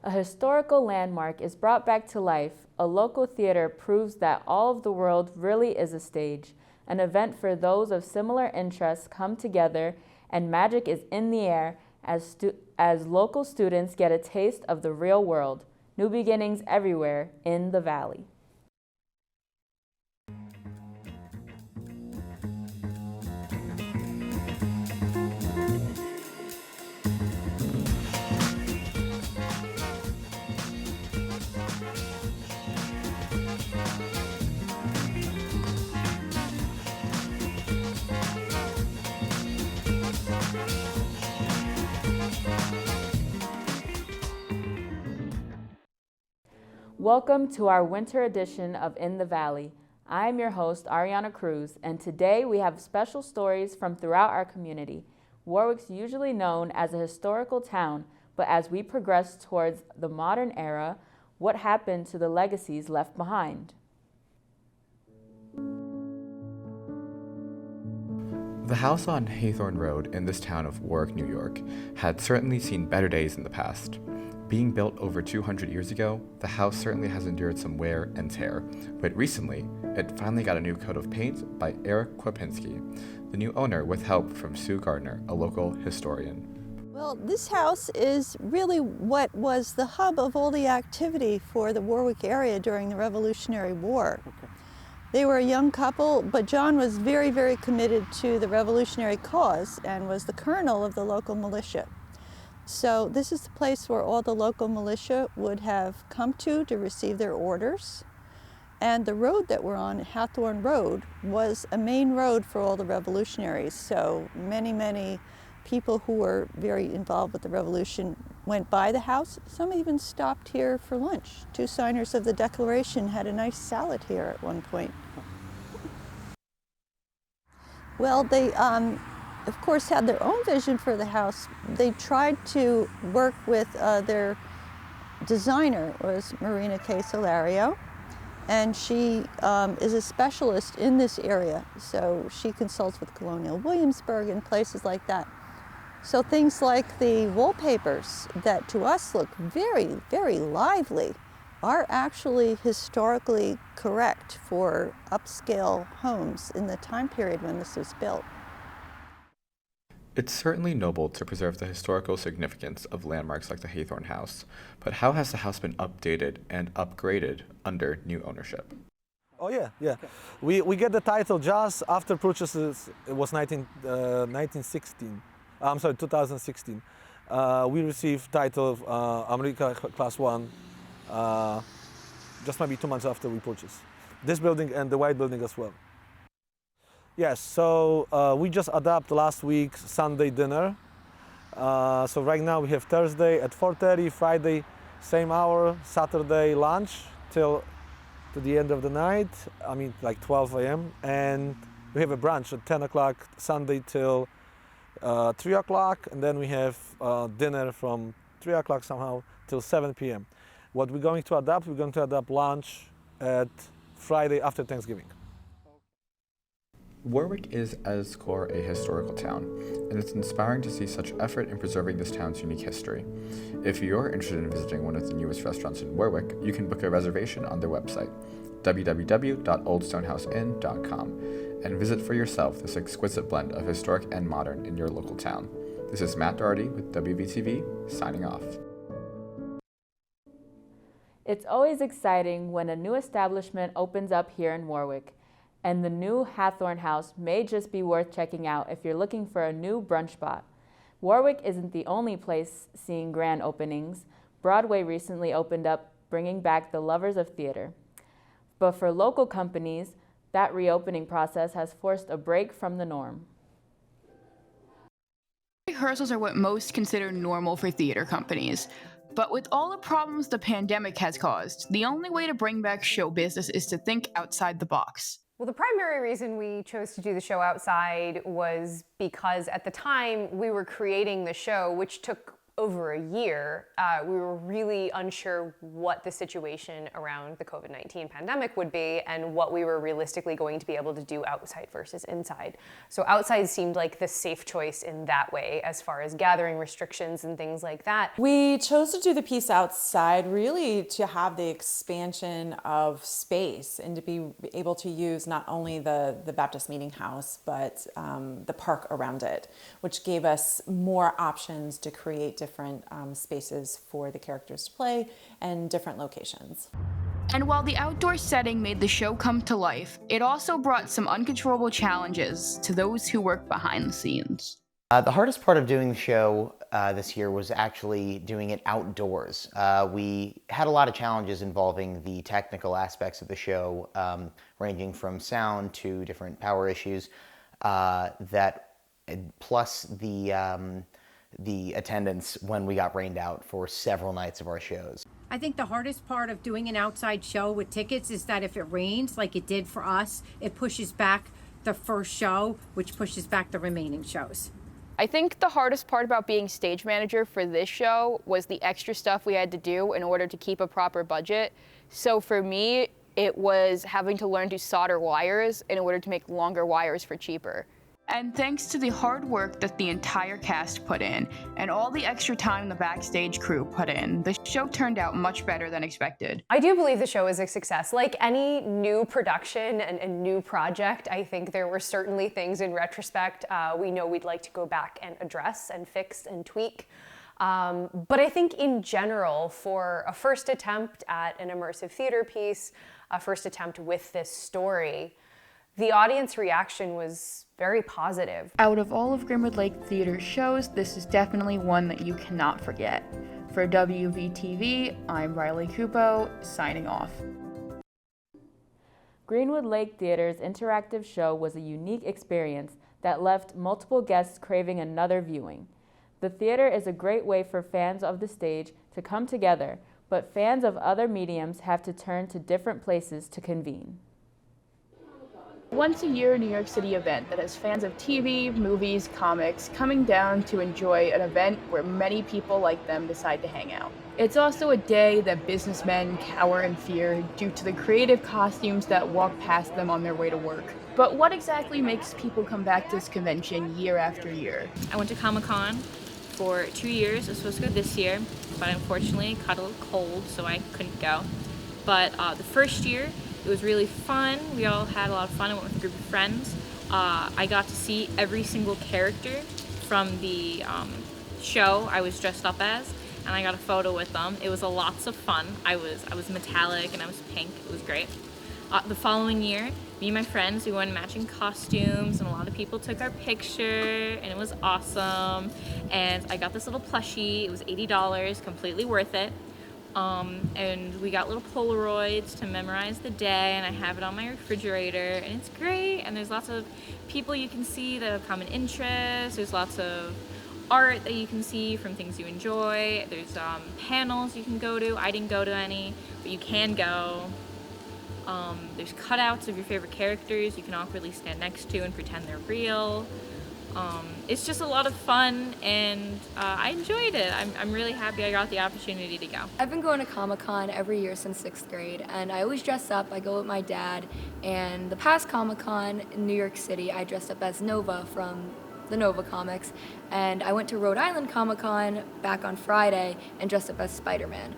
A historical landmark is brought back to life. A local theater proves that all of the world really is a stage. An event for those of similar interests come together, and magic is in the air as local students get a taste of the real world. New beginnings everywhere in the Valley. Welcome to our winter edition of In the Valley. I'm your host, ARIANNA CRUZ, and today we have special stories from throughout our community. Warwick's usually known as a historical town, but as we progress towards the modern era, what happened to the legacies left behind? The house on Haythorne Road in this town of Warwick, New York, had certainly seen better days in the past. Being built over 200 years ago, the house certainly has endured some wear and tear, but recently, it finally got a new coat of paint by Eric Kwapinski, the new owner with help from Sue Gardner, a local historian. Well, this house is really what was the hub of all the activity for the Warwick area during the Revolutionary War. They were a young couple, but John was very, very committed to the revolutionary cause and was the colonel of the local militia. So this is the place where all the local militia would have come to receive their orders. And the road that we're on, Haythorne Road, was a main road for all the revolutionaries. So many people who were very involved with the revolution went by the house. Some even stopped here for lunch. Two signers of the Declaration had a nice salad here at one point. Well, they of course had their own vision for the house. They tried to work with their designer, was Marina K. Solario, and she is a specialist in this area. So she consults with Colonial Williamsburg and places like that. So things like the wallpapers that to us look very, very lively are actually historically correct for upscale homes in the time period when this was built. It's certainly noble to preserve the historical significance of landmarks like the Haythorne House, but how has the house been updated and upgraded under new ownership? Oh yeah. We get the title just after purchases. It was 2016. We received title of America Class 1 just maybe 2 months after we purchased this building and the white building as well. Yes, so we just adopted last week Sunday dinner. So right now we have Thursday at 4:30, Friday same hour, Saturday lunch till to the end of the night, I mean like 12 a.m. And we have a brunch at 10 o'clock Sunday till 3 o'clock, and then we have dinner from 3 o'clock somehow till 7 p.m. What we're going to adopt, we're going to adopt lunch at Friday after Thanksgiving. Warwick is at its core a historical town, and it's inspiring to see such effort in preserving this town's unique history. If you're interested in visiting one of the newest restaurants in Warwick, you can book a reservation on their website, www.oldstonehouseinn.com, and visit for yourself this exquisite blend of historic and modern in your local town. This is Matt Doherty with WVTV, signing off. It's always exciting when a new establishment opens up here in Warwick. And the new Haythorne House may just be worth checking out if you're looking for a new brunch spot. Warwick isn't the only place seeing grand openings. Broadway recently opened up, bringing back the lovers of theater. But for local companies, that reopening process has forced a break from the norm. Rehearsals are what most consider normal for theater companies. But with all the problems the pandemic has caused, the only way to bring back show business is to think outside the box. Well, the primary reason we chose to do the show outside was because at the time we were creating the show, which took over a year, we were really unsure what the situation around the COVID-19 pandemic would be and what we were realistically going to be able to do outside versus inside. So outside seemed like the safe choice in that way, as far as gathering restrictions and things like that. We chose to do the piece outside really to have the expansion of space and to be able to use not only the Baptist Meeting House, but the park around it, which gave us more options to create different spaces for the characters to play and different locations. And while the outdoor setting made the show come to life, it also brought some uncontrollable challenges to those who work behind the scenes. The hardest part of doing the show this year was actually doing it outdoors. We had a lot of challenges involving the technical aspects of the show, ranging from sound to different power issues, plus the attendance when we got rained out for several nights of our shows. I think the hardest part of doing an outside show with tickets is that if it rains, like it did for us, it pushes back the first show, which pushes back the remaining shows. I think the hardest part about being stage manager for this show was the extra stuff we had to do in order to keep a proper budget. So for me, it was having to learn to solder wires in order to make longer wires for cheaper. And thanks to the hard work that the entire cast put in, and all the extra time the backstage crew put in, the show turned out much better than expected. I do believe the show is a success. Like any new production and new project, I think there were certainly things in retrospect we know we'd like to go back and address and fix and tweak. But I think in general, for a first attempt at an immersive theater piece, a first attempt with this story, the audience reaction was very positive. Out of all of Greenwood Lake Theater's shows, this is definitely one that you cannot forget. For WVTV, I'm Riley CUPO, signing off. Greenwood Lake Theater's interactive show was a unique experience that left multiple guests craving another viewing. The theater is a great way for fans of the stage to come together, but fans of other mediums have to turn to different places to convene. Once a year New York City event that has fans of TV, movies, comics coming down to enjoy an event where many people like them decide to hang out. It's also a day that businessmen cower in fear due to the creative costumes that walk past them on their way to work. But what exactly makes people come back to this convention year after year? I went to Comic-Con for 2 years. I was supposed to go this year, but unfortunately caught a little cold, so I couldn't go. But the first year, it was really fun. We all had a lot of fun. I went with a group of friends. I got to see every single character from the show I was dressed up as, and I got a photo with them. It was lots of fun. I was metallic and I was pink. It was great. The following year, me and my friends, we went in matching costumes, and a lot of people took our picture, and it was awesome. And I got this little plushie. It was $80, completely worth it. And we got little Polaroids to memorize the day, and I have it on my refrigerator, and it's great. And there's lots of people you can see that have common interests. There's lots of art that you can see from things you enjoy. There's panels you can go to. I didn't go to any, but you can go. There's cutouts of your favorite characters you can awkwardly stand next to and pretend they're real. It's just a lot of fun, and I enjoyed it. I'm really happy I got the opportunity to go. I've been going to Comic-Con every year since 6th grade, and I always dress up. I go with my dad, and the past Comic-Con in New York City, I dressed up as Nova from the Nova comics, and I went to Rhode Island Comic-Con back on Friday and dressed up as Spider-Man.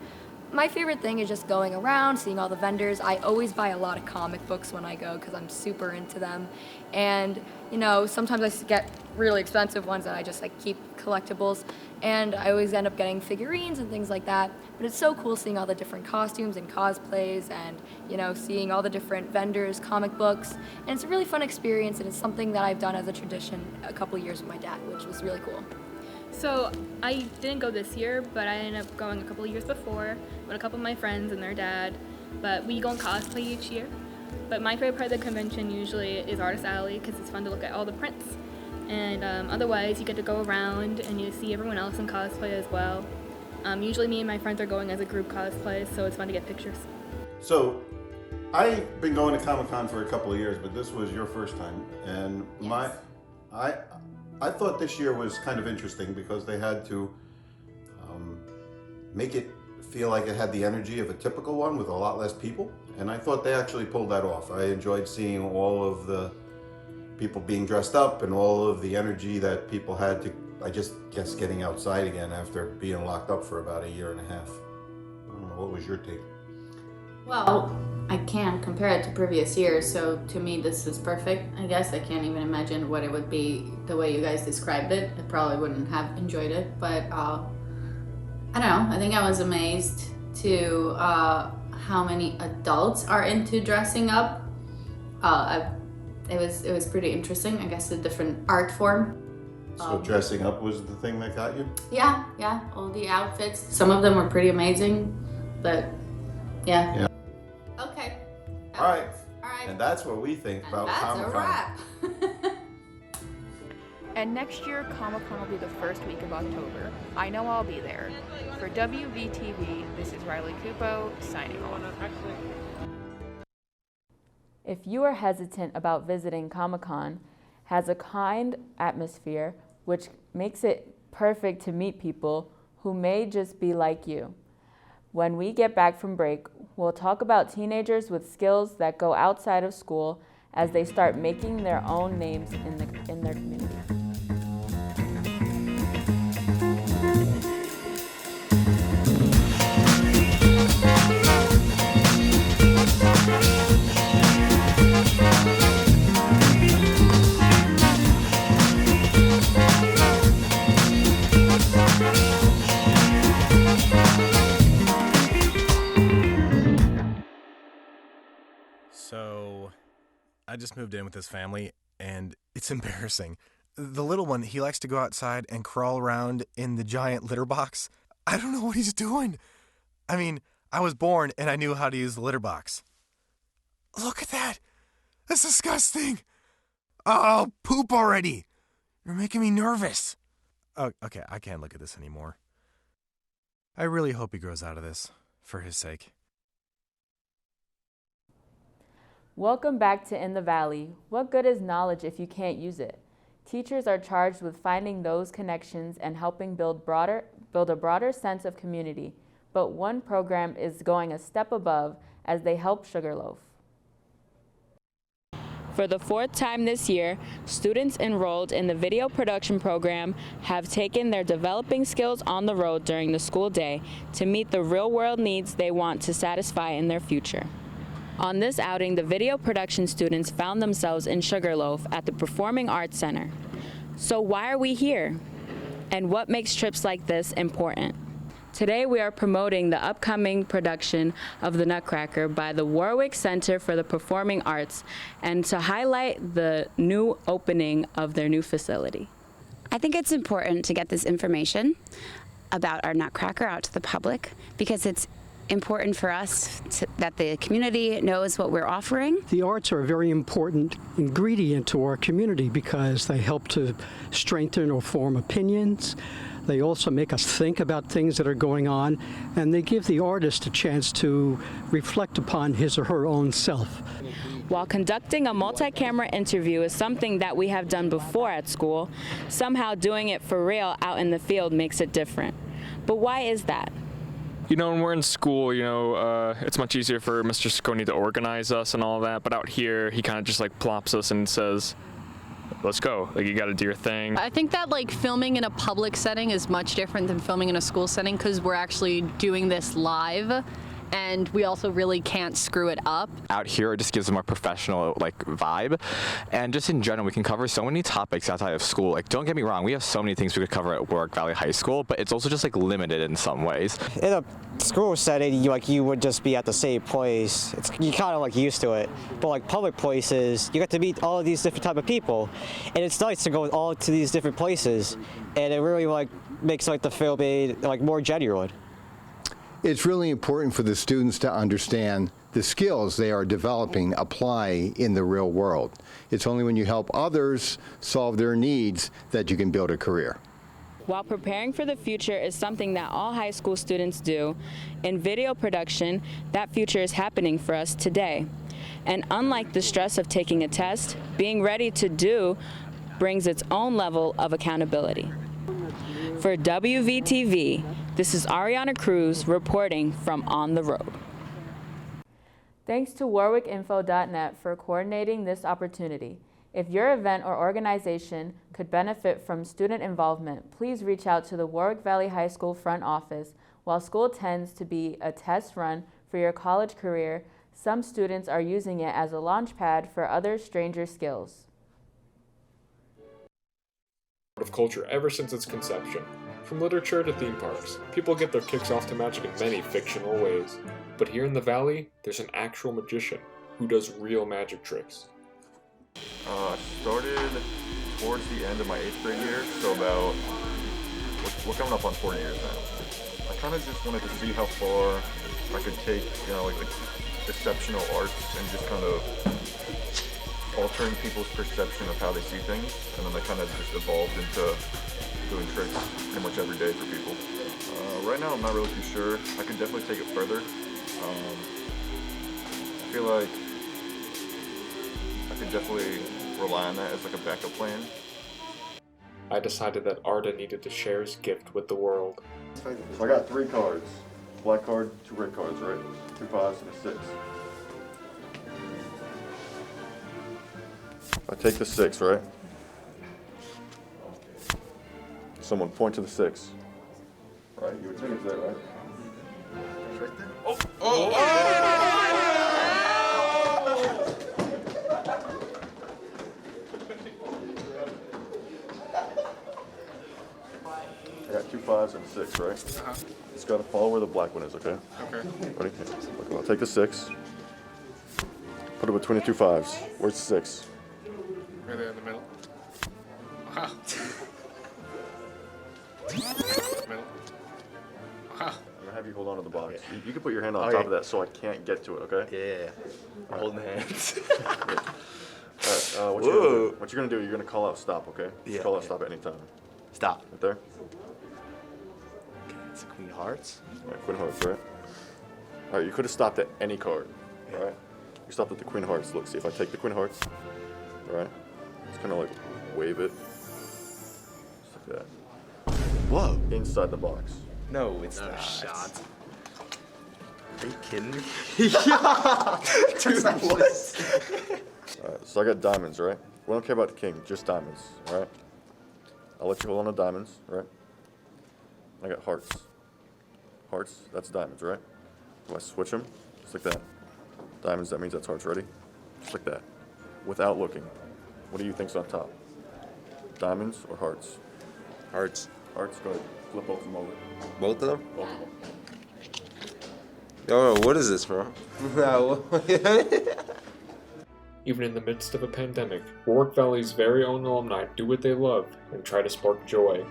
My favorite thing is just going around, seeing all the vendors. I always buy a lot of comic books when I go because I'm super into them. And, you know, sometimes I get really expensive ones that I just keep collectibles. And I always end up getting figurines and things like that. But it's so cool seeing all the different costumes and cosplays and, you know, seeing all the different vendors, comic books. And it's a really fun experience, and it's something that I've done as a tradition a couple years with my dad, which was really cool. So I didn't go this year, but I ended up going a couple of years before with a couple of my friends and their dad. But we go and cosplay each year. But my favorite part of the convention usually is Artist Alley because it's fun to look at all the prints. And otherwise, you get to go around and you see everyone else in cosplay as well. Usually me and my friends are going as a group cosplay, so it's fun to get pictures. So I've been going to Comic-Con for a couple of years, but this was your first time. And Yes. I thought this year was kind of interesting because they had to make it feel like it had the energy of a typical one with a lot less people. And I thought they actually pulled that off. I enjoyed seeing all of the people being dressed up and all of the energy that people had to, I just guess, getting outside again after being locked up for about 1.5 years. I don't know, what was your take? Well, I can't compare it to previous years, so to me this is perfect. I guess I can't even imagine what it would be the way you guys described it. I probably wouldn't have enjoyed it, but I don't know. I think I was amazed to how many adults are into dressing up. It was pretty interesting. I guess a different art form. So dressing up was the thing that got you? Yeah, all the outfits. Some of them were pretty amazing, but yeah. Okay. All right. And that's what we think about Comic-Con. That's a wrap. And next year, Comic-Con will be the first week of October. I know I'll be there. For WVTV, this is Riley CUPO, signing off. If you are hesitant about visiting Comic-Con, has a kind atmosphere which makes it perfect to meet people who may just be like you. When we get back from break, we'll talk about teenagers with skills that go outside of school as they start making their own names in their community. So, I just moved in with this family, and it's embarrassing. The little one, he likes to go outside and crawl around in the giant litter box. I don't know what he's doing. I mean, I was born and I knew how to use the litter box. Look at that. That's disgusting. Oh, poop already. You're making me nervous. Oh, okay, I can't look at this anymore. I really hope he grows out of this, for his sake. Welcome back to In the Valley. What good is knowledge if you can't use it? Teachers are charged with finding those connections and helping build a broader sense of community. But one program is going a step above as they help Sugarloaf. For the 4th time this year, students enrolled in the video production program have taken their developing skills on the road during the school day to meet the real-world needs they want to satisfy in their future. On this outing, the video production students found themselves in Sugarloaf at the Performing Arts Center. So why are we here? And what makes trips like this important? Today we are promoting the upcoming production of The Nutcracker by the Warwick Center for the Performing Arts and to highlight the new opening of their new facility. I think it's important to get this information about our Nutcracker out to the public because it's important for us that the community knows what we're offering. The arts are a very important ingredient to our community because they help to strengthen or form opinions. They also make us think about things that are going on, and they give the artist a chance to reflect upon his or her own self. While conducting a multi-camera interview is something that we have done before at school, somehow doing it for real out in the field makes it different. But why is that? You know, when we're in school, it's much easier for Mr. Scone to organize us and all that, but out here, he kind of just like plops us and says, let's go. Like, you got to do your thing. I think that like filming in a public setting is much different than filming in a school setting because we're actually doing this live. And we also really can't screw it up. Out here, it just gives them a professional vibe. And just in general, we can cover so many topics outside of school. Like, don't get me wrong, we have so many things we could cover at Warwick Valley High School, but it's also just limited in some ways. In a school setting, you would just be at the same place. You kind of used to it. But public places, you get to meet all of these different type of people. And it's nice to go all to these different places. And it really makes the filming more genuine. It's really important for the students to understand the skills they are developing apply in the real world. It's only when you help others solve their needs that you can build a career. While preparing for the future is something that all high school students do, in video production, that future is happening for us today. And unlike the stress of taking a test, being ready to do brings its own level of accountability. For WVTV, this is Arianna CRUZ reporting from On the Road. Thanks to warwickinfo.net for coordinating this opportunity. If your event or organization could benefit from student involvement, please reach out to the Warwick Valley High School front office. While school tends to be a test run for your college career, some students are using it as a launch pad for other stranger skills. Of culture ever since its conception. From literature to theme parks, people get their kicks off to magic in many fictional ways. But here in the Valley, there's an actual magician who does real magic tricks. I started towards the end of my 8th grade year, so about, we're coming up on 4 years now. I kind of just wanted to see how far I could take, like exceptional arts and just kind of altering people's perception of how they see things, and then they kind of just evolved into doing tricks pretty much every day for people. Right now I'm not really too sure. I could definitely take it further. I feel like I could definitely rely on that as like a backup plan. I decided that Arda needed to share his gift with the world. So I got 3 cards. Black card, 2 red cards, right? 2 5s and a 6. I take the 6, right? Someone point to the 6. Right, you would think it's there, right? It's right there. Oh! Oh! I got 2 5s and a 6, right? It's got to follow where the black one is, okay? Okay. Ready? Okay, I'll take the 6. Put it between the 2 5s. Where's the 6? Right there in the middle. Wow. Middle. Wow. I'm gonna have you hold on to the box. You can put your hand on top of that so I can't get to it, okay? Yeah. I'm holding the hands. Alright, what you're gonna do, you're gonna call out stop, okay? Yeah. Call out stop at any time. Stop. Right there? Okay, it's Queen of Hearts. Alright, Queen of Hearts, right? Alright, you could have stopped at any card, alright? You stopped at the Queen of Hearts. Look, see if I take the Queen of Hearts, alright? Just kind of like wave it. Just like that. Whoa. Inside the box. No, it's not. Shot. Are you kidding me? Dude, what? Alright, so I got diamonds, right? We don't care about the king, just diamonds, alright? I'll let you hold on to diamonds, right? I got hearts. Hearts, that's diamonds, right? Do I switch them? Just like that. Diamonds, that means that's hearts, ready? Just like that. Without looking. What do you think's on top? Diamonds or hearts? Hearts. Hearts, go ahead. Flip both of them over. Both of them? Both of them. Yo, what is this, bro? Even in the midst of a pandemic, Warwick Valley's very own alumni do what they love and try to spark joy.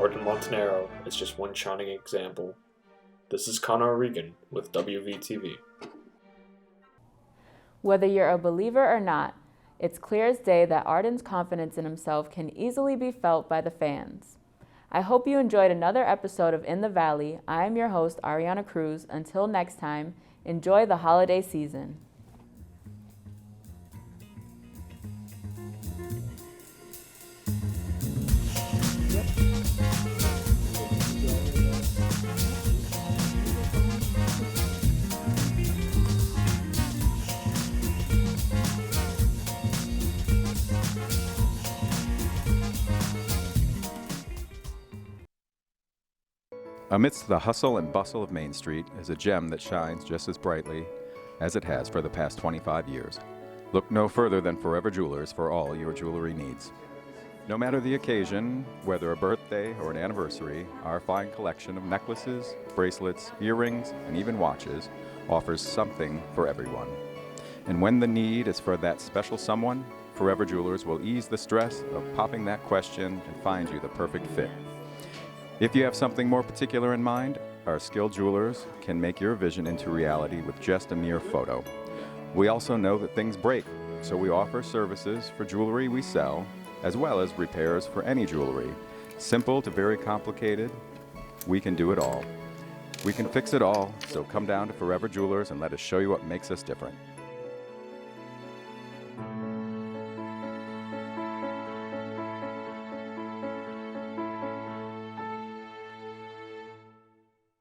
Arden Montanaro is just one shining example. This is Connor Regan with WVTV. Whether you're a believer or not, it's clear as day that Arden's confidence in himself can easily be felt by the fans. I hope you enjoyed another episode of In the Valley. I am your host, Arianna CRUZ. Until next time, enjoy the holiday season. Amidst the hustle and bustle of Main Street is a gem that shines just as brightly as it has for the past 25 years. Look no further than Forever Jewelers for all your jewelry needs. No matter the occasion, whether a birthday or an anniversary, our fine collection of necklaces, bracelets, earrings, and even watches offers something for everyone. And when the need is for that special someone, Forever Jewelers will ease the stress of popping that question and find you the perfect fit. If you have something more particular in mind, our skilled jewelers can make your vision into reality with just a mere photo. We also know that things break, so we offer services for jewelry we sell, as well as repairs for any jewelry. Simple to very complicated, we can do it all. We can fix it all, so come down to Forever Jewelers and let us show you what makes us different.